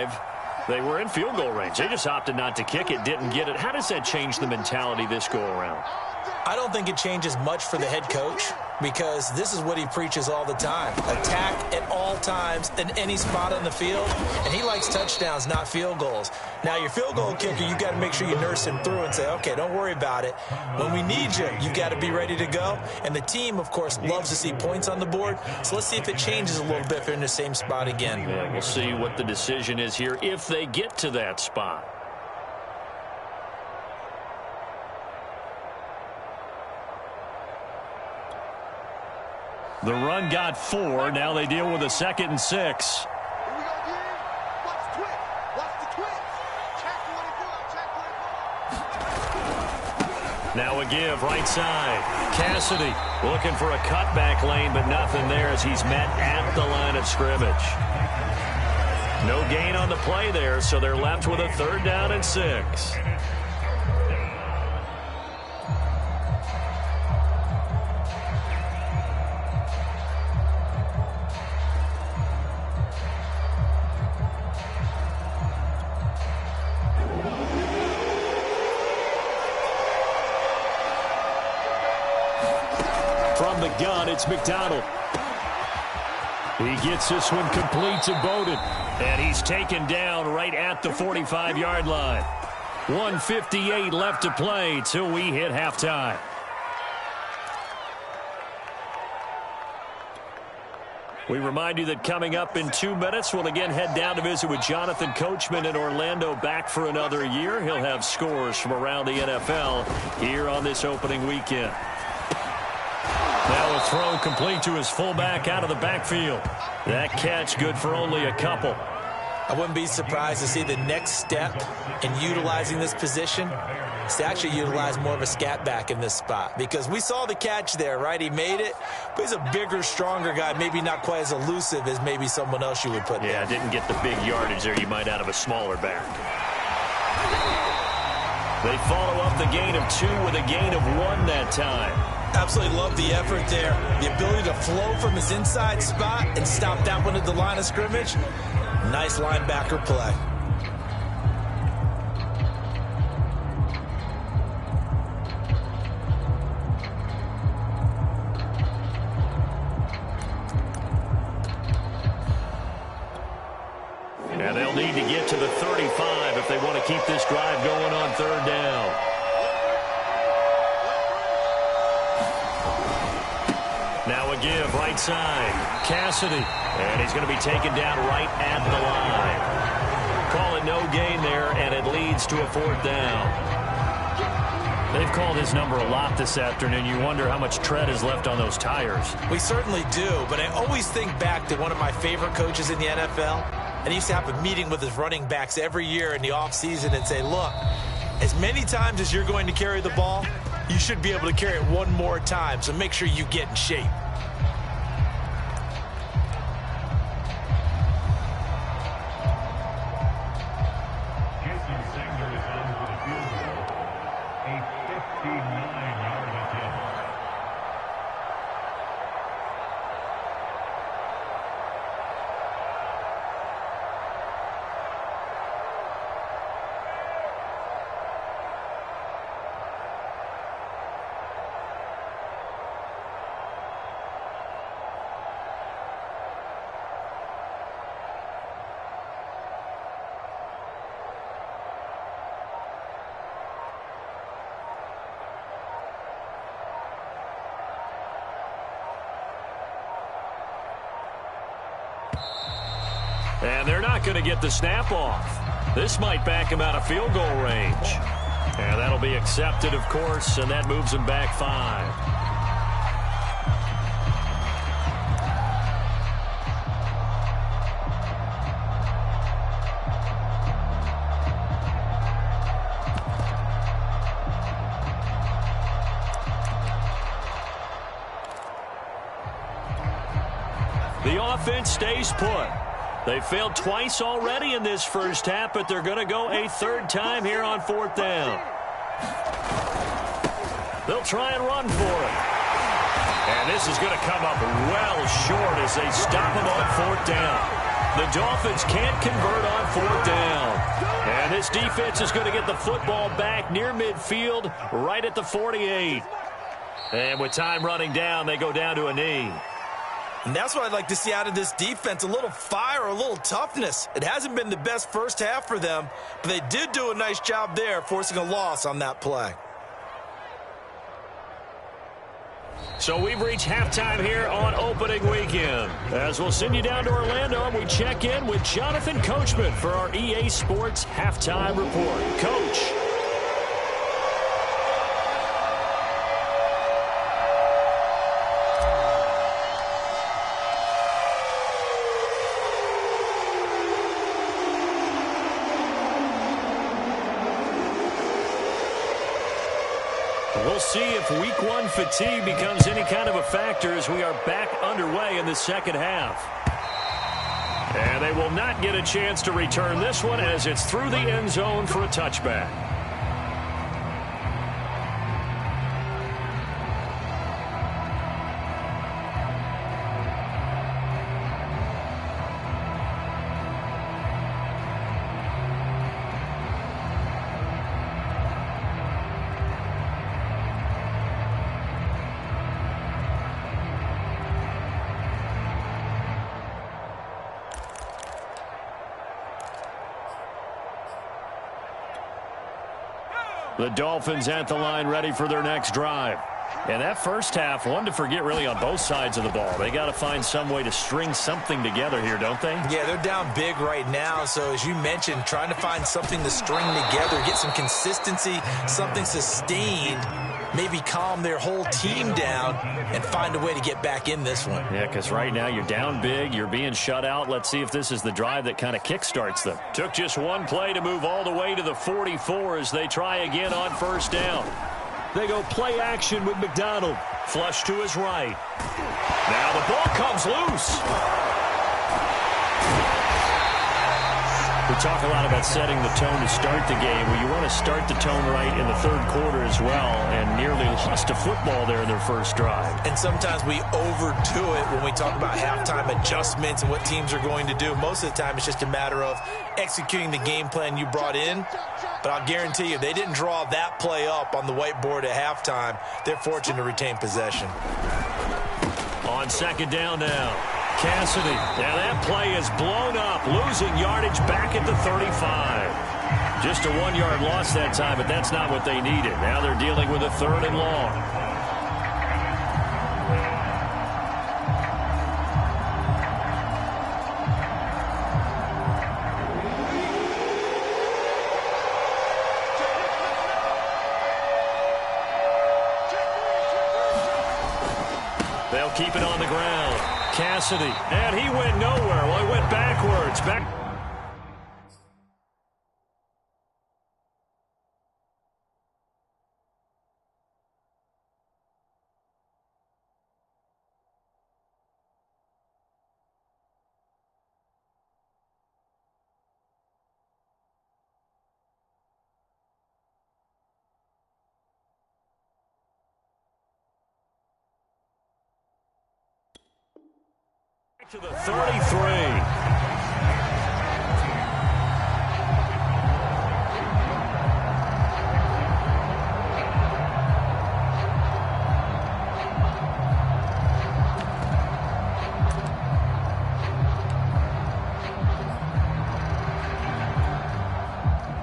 drive, they were in field goal range. They just opted not to kick it, didn't get it. How does that change the mentality this go around? I don't think it changes much for the head coach because this is what he preaches all the time. Attack at all times in any spot on the field, and he likes touchdowns, not field goals. Now, your field goal kicker, you got to make sure you nurse him through and say, okay, don't worry about it. When we need you, you got to be ready to go. And the team, of course, loves to see points on the board. So let's see if it changes a little bit if they're in the same spot again. Yeah, we'll see what the decision is here if they get to that spot. The run got 4. Now they deal with a 2nd and 6. Now a give right side. Cassidy looking for a cutback lane, but nothing there as he's met at the line of scrimmage. No gain on the play there, so they're left with a 3rd down and 6. From the gun, it's McDonald. He gets this one complete to Bowden. And he's taken down right at the 45-yard line. 1:58 left to play till we hit halftime. We remind you that coming up in 2 minutes, we'll again head down to visit with Jonathan Coachman in Orlando, back for another year. He'll have scores from around the NFL here on this opening weekend. Now a throw complete to his fullback out of the backfield. That catch good for only a couple. I wouldn't be surprised to see the next step in utilizing this position is to actually utilize more of a scat back in this spot. Because we saw the catch there, right? He made it, but he's a bigger, stronger guy, maybe not quite as elusive as maybe someone else you would put there. Yeah, didn't get the big yardage there you might out of a smaller back. They follow up the gain of 2 with a gain of 1 that time. Absolutely love the effort there. The ability to flow from his inside spot and stop that one at the line of scrimmage. Nice linebacker play. And they'll need to get to the 35 if they want to keep this drive going on 3rd down. Now a give right side. Cassidy. And he's going to be taken down right at the line. Call it no gain there, and it leads to a 4th down. They've called his number a lot this afternoon. You wonder how much tread is left on those tires. We certainly do, but I always think back to one of my favorite coaches in the NFL. And he used to have a meeting with his running backs every year in the offseason and say, look, as many times as you're going to carry the ball, you should be able to carry it 1 more time, so make sure you get in shape. And they're not going to get the snap off. This might back him out of field goal range. And that'll be accepted, of course, and that moves him back 5. The offense stays put. They failed twice already in this first half, but they're going to go a 3rd time here on 4th down. They'll try and run for it. And this is going to come up well short as they stop him on 4th down. The Dolphins can't convert on 4th defense is going to get the football back near midfield, right at the 48. And with time running down, they go down to a knee. And that's what I'd like to see out of this defense, a little fire, a little toughness. It hasn't been the best first half for them, but they did do a nice job there, forcing a loss on that play. So we've reached halftime here on opening weekend. As we'll send you down to Orlando, and we check in with Jonathan Coachman for our EA Sports Halftime Report. Coach. We'll see if week one fatigue becomes any kind of a factor as we are back underway in the second half. And they will not get a chance to return this one as it's through the end zone for a touchback. The Dolphins at the line ready for their next drive. And that first half, one to forget really on both sides of the ball. They got to find some way to string something together here, don't they? Yeah, they're down big right now. So as you mentioned, trying to find something to string together, get some consistency, something sustained, maybe calm their whole team down and find a way to get back in this one. Yeah, because right now you're down big, you're being shut out. Let's see if this is the drive that kind of kickstarts them. Took just one play to move all the way to the 44 as they try again on first down. They go play action with McDonald. Flush to his right. Now the ball comes loose. We talk a lot about setting the tone to start the game. Well, you want to start the tone right in the third quarter as well, and nearly lost a football there in their first drive. And sometimes we overdo it when we talk about halftime adjustments and what teams are going to do. Most of the time, it's just a matter of executing the game plan you brought in. But I'll guarantee you, if they didn't draw that play up on the whiteboard at halftime, they're fortunate to retain possession. On second down now. Cassidy. Now that play is blown up, losing yardage back at the 35. Just a 1-yard loss that time, but that's not what they needed. Now they're dealing with a third and long. They'll keep it on the ground. Cassidy, and he went nowhere. Well, he went backwards. To the 33.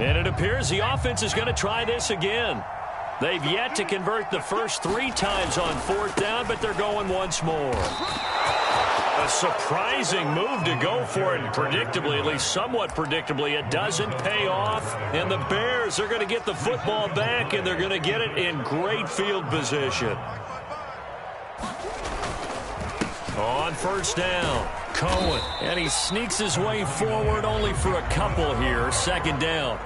And it appears the offense is going to try this again. They've yet to convert the first 3 times on fourth down, but they're going once more. A surprising move to go for it, and predictably, at least somewhat predictably, it doesn't pay off. And the Bears are going to get the football back, and they're going to get it in great field position. On first down, Cohen. And he sneaks his way forward only for a couple here. Second down.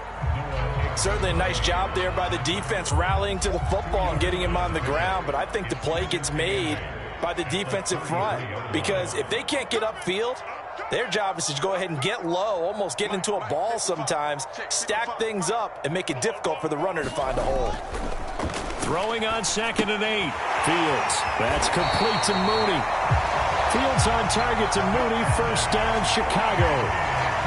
Certainly a nice job there by the defense rallying to the football and getting him on the ground, but I think the play gets made by the defensive front, because if they can't get upfield, their job is to go ahead and get low, almost get into a ball sometimes, stack things up, and make it difficult for the runner to find a hole. Throwing on 2nd and 8. Fields. That's complete to Mooney. Fields on target to Mooney. First down, Chicago.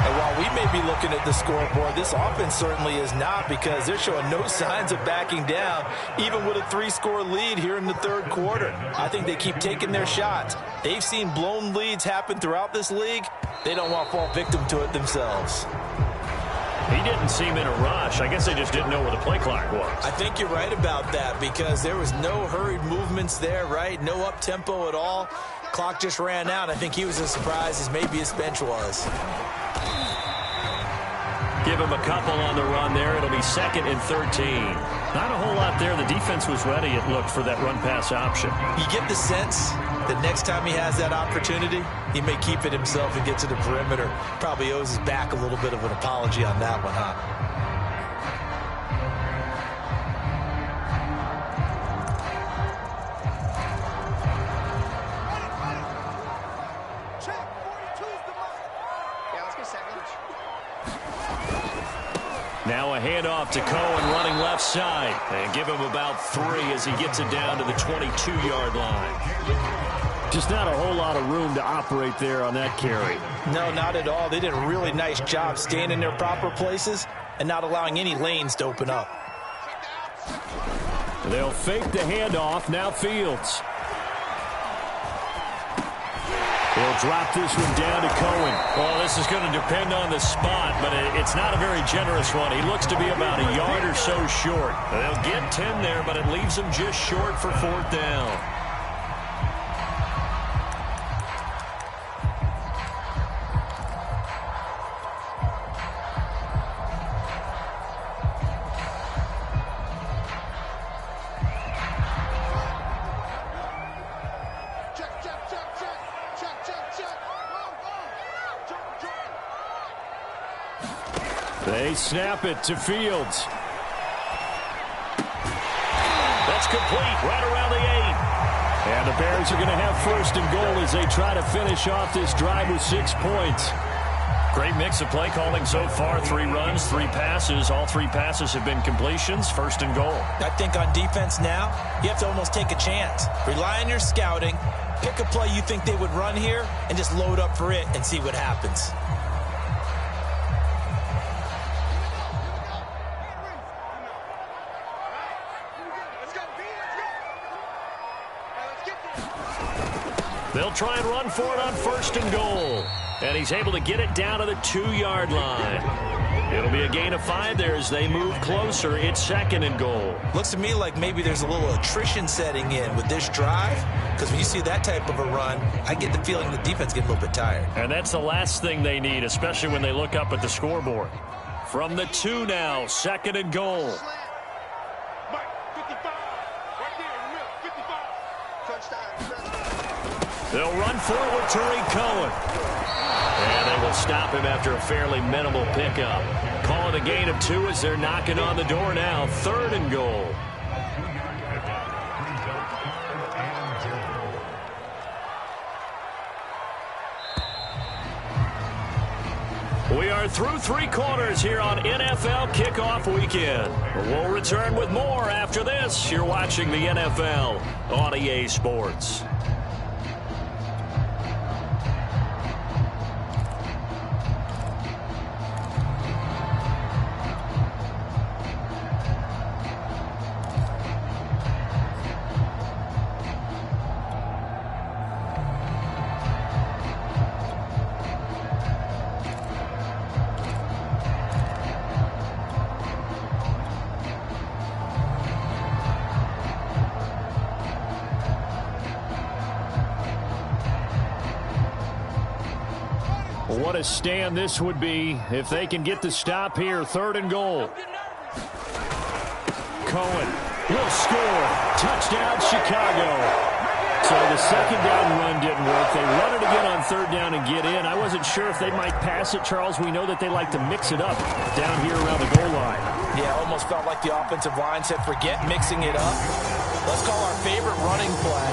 And while we may be looking at the scoreboard, this offense certainly is not, because they're showing no signs of backing down, even with a 3-score lead here in the third quarter. I think they keep taking their shots. They've seen blown leads happen throughout this league. They don't want to fall victim to it themselves. He didn't seem in a rush. I guess they just didn't know where the play clock was. I think you're right about that, because there was no hurried movements there, right? No up-tempo at all. Clock just ran out. I think he was as surprised as maybe his bench was. Give him a couple on the run there. It'll be 2nd and 13. Not a whole lot there. The defense was ready, it looked, for that run-pass option. You get the sense that next time he has that opportunity, he may keep it himself and get to the perimeter. Probably owes his back a little bit of an apology on that one, huh? Now a handoff to Cohen running left side. And give him about 3 as he gets it down to the 22-yard line. Just not a whole lot of room to operate there on that carry. No, not at all. They did a really nice job staying in their proper places and not allowing any lanes to open up. They'll fake the handoff. Now Fields. He'll drop this one down to Cohen. Well, this is going to depend on the spot, but it's not a very generous one. He looks to be about a yard or so short. They'll get 10 there, but it leaves them just short for 4th down. They snap it to Fields. That's complete right around the 8. And the Bears are going to have 1st and goal as they try to finish off this drive with 6 points. Great mix of play calling so far. 3 runs, 3 passes. All 3 passes have been completions. 1st and goal. I think on defense now, you have to almost take a chance. Rely on your scouting. Pick a play you think they would run here and just load up for it and see what happens. They'll try and run for it on 1st and goal. And he's able to get it down to the 2-yard line. It'll be a gain of 5 there as they move closer. It's 2nd and goal. Looks to me like maybe there's a little attrition setting in with this drive, because when you see that type of a run, I get the feeling the defense gets a little bit tired. And that's the last thing they need, especially when they look up at the scoreboard. From the 2 now, 2nd and goal. They'll run for it with Tariq Cohen. And they will stop him after a fairly minimal pickup. Call it a gain of 2 as they're knocking on the door now. 3rd and goal. We are through 3 quarters here on NFL Kickoff Weekend. We'll return with more after this. You're watching the NFL on EA Sports. What a stand this would be if they can get the stop here. 3rd and goal. Cohen will score. Touchdown, Chicago. So the 2nd down run didn't work. They run it again on 3rd down and get in. I wasn't sure if they might pass it, Charles. We know that they like to mix it up down here around the goal line. Yeah, almost felt like the offensive line said, forget mixing it up. Let's call our favorite running play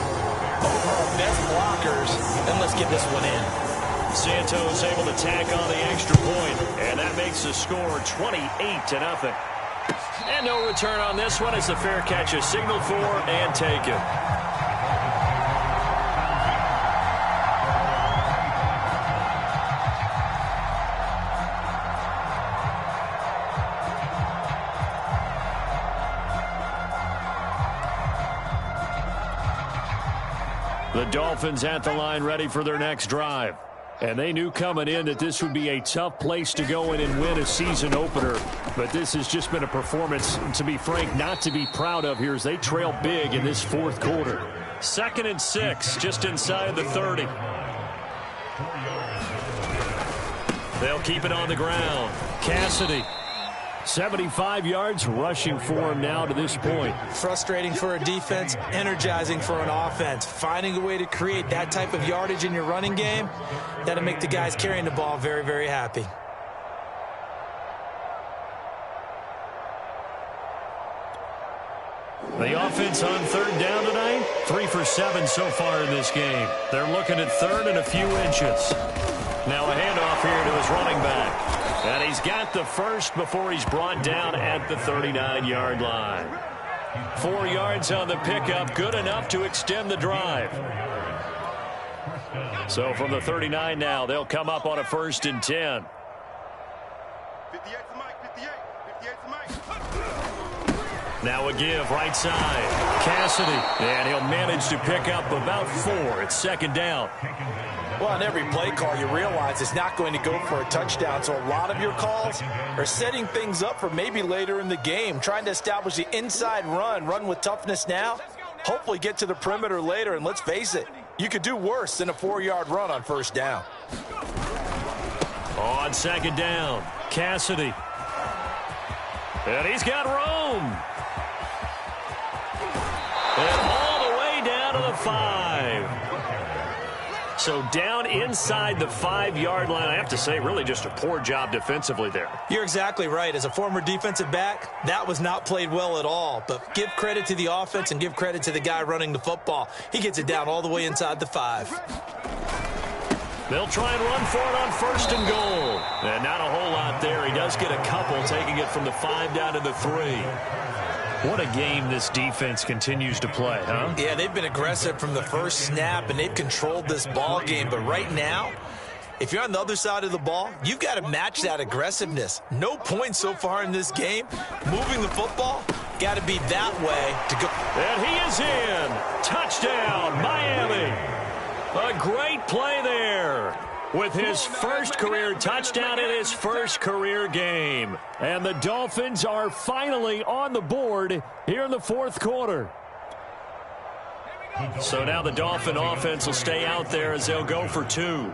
over our best blockers, and let's get this one in. Santos able to tack on the extra point, and that makes the score 28-0. And no return on this one as the fair catch is signaled for and taken. The Dolphins at the line ready for their next drive. And they knew coming in that this would be a tough place to go in and win a season opener. But this has just been a performance, to be frank, not to be proud of here as they trail big in this fourth quarter. 2nd and 6, just inside the 30. They'll keep it on the ground. Cassidy, 75 yards rushing for him now to this point. Frustrating for a defense, energizing for an offense. Finding a way to create that type of yardage in your running game, that'll make the guys carrying the ball very, very happy. The offense on 3rd down tonight, 3 for 7 so far in this game. They're looking at 3rd and a few inches. Now a handoff here to his running back. And he's got the first before he's brought down at the 39-yard line. 4 yards on the pickup, good enough to extend the drive. So from the 39 now, they'll come up on a 1st and 10. 58's Mike, 58's Mike. Now a give right side. Cassidy, and he'll manage to pick up about 4. It's 2nd down. Well, on every play call, you realize it's not going to go for a touchdown. So a lot of your calls are setting things up for maybe later in the game, trying to establish the inside run with toughness now, hopefully get to the perimeter later. And let's face it, you could do worse than a 4-yard run on 1st down. On 2nd down, Cassidy. And he's got room. And all the way down to the 5. So down inside the 5-yard line. I have to say, really just a poor job defensively there. You're exactly right. As a former defensive back, that was not played well at all. But give credit to the offense and give credit to the guy running the football. He gets it down all the way inside the 5. They'll try and run for it on 1st and goal. And not a whole lot there. He does get a couple, taking it from the 5 down to the 3. What a game this defense continues to play, huh? Yeah, they've been aggressive from the first snap, and they've controlled this ball game. But right now, if you're on the other side of the ball, you've got to match that aggressiveness. No points so far in this game. Moving the football, got to be that way to go. And he is in. Touchdown, Miami. A great play there with his first career touchdown in his first career game. And the Dolphins are finally on the board here in the 4th quarter. So now the Dolphin offense will stay out there as they'll go for 2.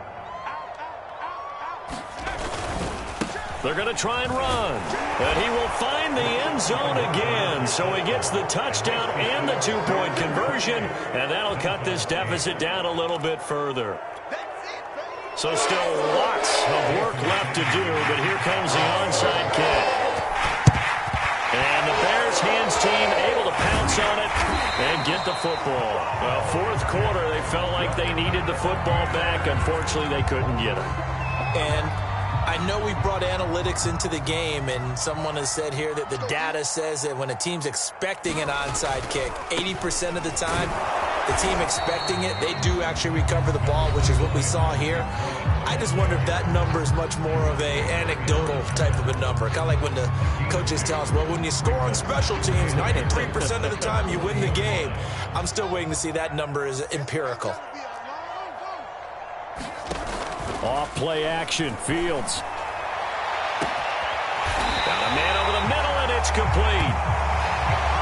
They're going to try and run. And he will find the end zone again. So he gets the touchdown and the 2-point conversion. And that'll cut this deficit down a little bit further. So still lots of work left to do, but here comes the onside kick. And the Bears hands team able to pounce on it and get the football. Well, 4th quarter, they felt like they needed the football back. Unfortunately, they couldn't get it. And I know we brought analytics into the game, and someone has said here that the data says that when a team's expecting an onside kick, 80% of the time, the team expecting it, they do actually recover the ball, which is what we saw here. I just wonder if that number is much more of a anecdotal type of a number. Kind of like when the coaches tell us, well, when you score on special teams, 93% of the time you win the game. I'm still waiting to see that number is empirical. Off play action, Fields. Got a man over the middle, and it's complete.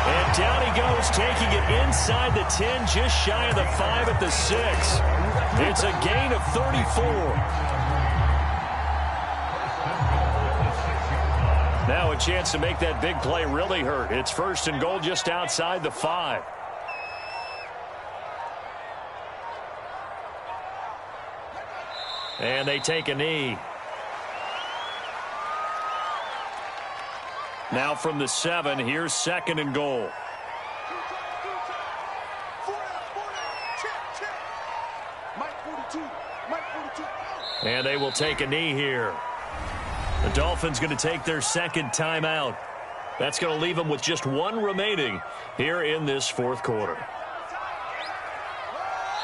And down he goes, taking it inside the 10, just shy of the 5 at the 6. It's a gain of 34. Now a chance to make that big play really hurt. It's 1st and goal just outside the 5. And they take a knee. Now from the 7, here's 2nd and goal. And they will take a knee here. The Dolphins going to take their 2nd timeout. That's going to leave them with just 1 remaining here in this 4th quarter.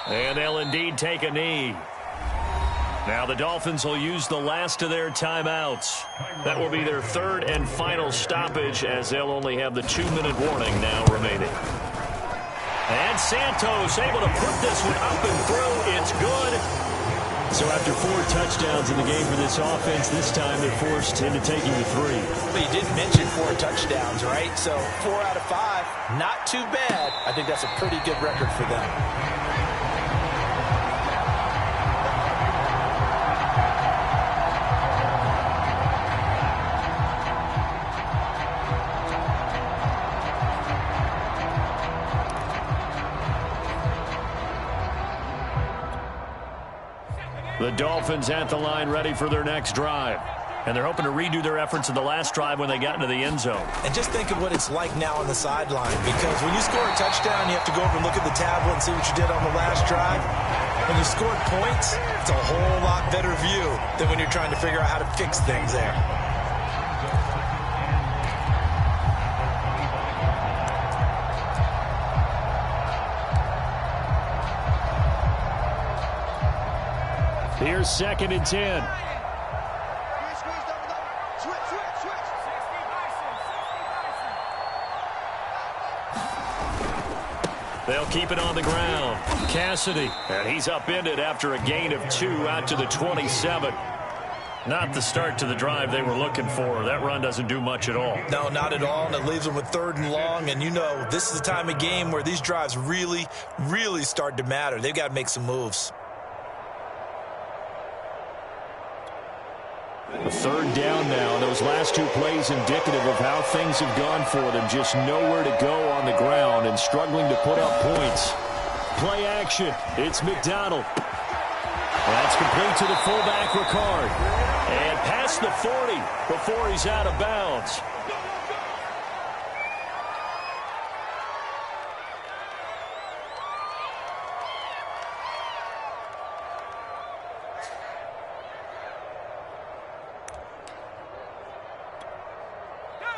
And they'll indeed take a knee. Now the Dolphins will use the last of their timeouts. That will be their 3rd and final stoppage, as they'll only have the 2-minute warning now remaining. And Santos able to put this one up and through. It's good. So after 4 touchdowns in the game for this offense, this time they're forced into taking the 3. But you didn't mention 4 touchdowns, right? So 4 out of 5, not too bad. I think that's a pretty good record for them. The Dolphins at the line ready for their next drive. And they're hoping to redo their efforts in the last drive when they got into the end zone. And just think of what it's like now on the sideline, because when you score a touchdown, you have to go over and look at the tablet and see what you did on the last drive. When you scored points, it's a whole lot better view than when you're trying to figure out how to fix things there. Here's 2nd and 10. They'll keep it on the ground. Cassidy, and he's upended after a gain of 2 out to the 27. Not the start to the drive they were looking for. That run doesn't do much at all. No, not at all, and it leaves them with 3rd and long. And you know, this is the time of game where these drives really, really start to matter. They've got to make some moves. A 3rd down now, and those last 2 plays indicative of how things have gone for them. Just nowhere to go on the ground and struggling to put up points. Play action. It's McDonald. That's complete to the fullback, Ricard. And past the 40 before he's out of bounds.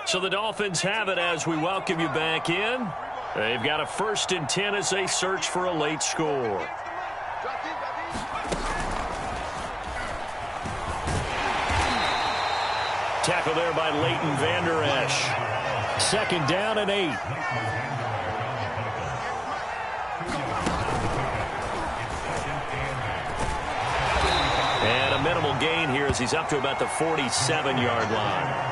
So the Dolphins have it as we welcome you back in. They've got a 1st and 10 as they search for a late score. Tackle there by Leighton Vander Esch. 2nd down and 8. And a minimal gain here as he's up to about the 47-yard line.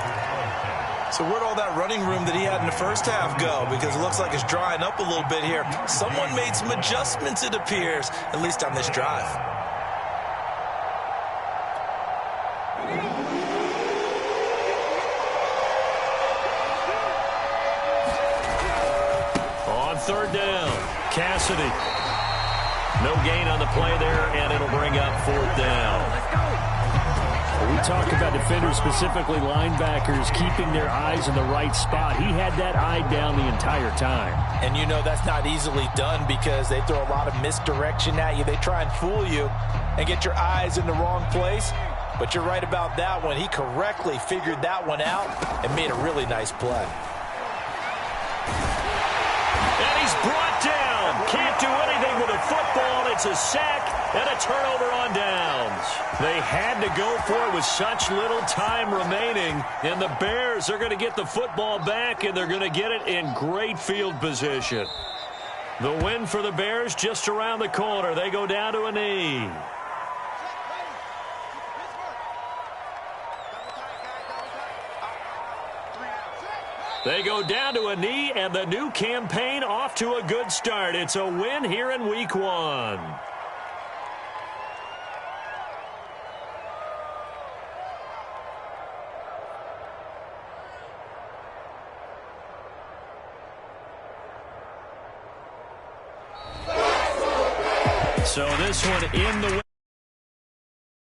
So where'd all that running room that he had in the first half go? Because it looks like it's drying up a little bit here. Someone made some adjustments, it appears, at least on this drive. On 3rd down, Cassidy. No gain on the play there, and it'll bring up 4th down. We talk about defenders, specifically linebackers, keeping their eyes in the right spot. He had that eye down the entire time. And you know that's not easily done because they throw a lot of misdirection at you. They try and fool you and get your eyes in the wrong place. But you're right about that one. He correctly figured that one out and made a really nice play. And he's brought down. Can't do anything with a football. It's a sack and a turnover on downs. They had to go for it with such little time remaining. And the Bears are going to get the football back, and they're going to get it in great field position. The win for the Bears just around the corner. They go down to a knee. They go down to a knee, and the new campaign off to a good start. It's a win here in Week 1. So this one in the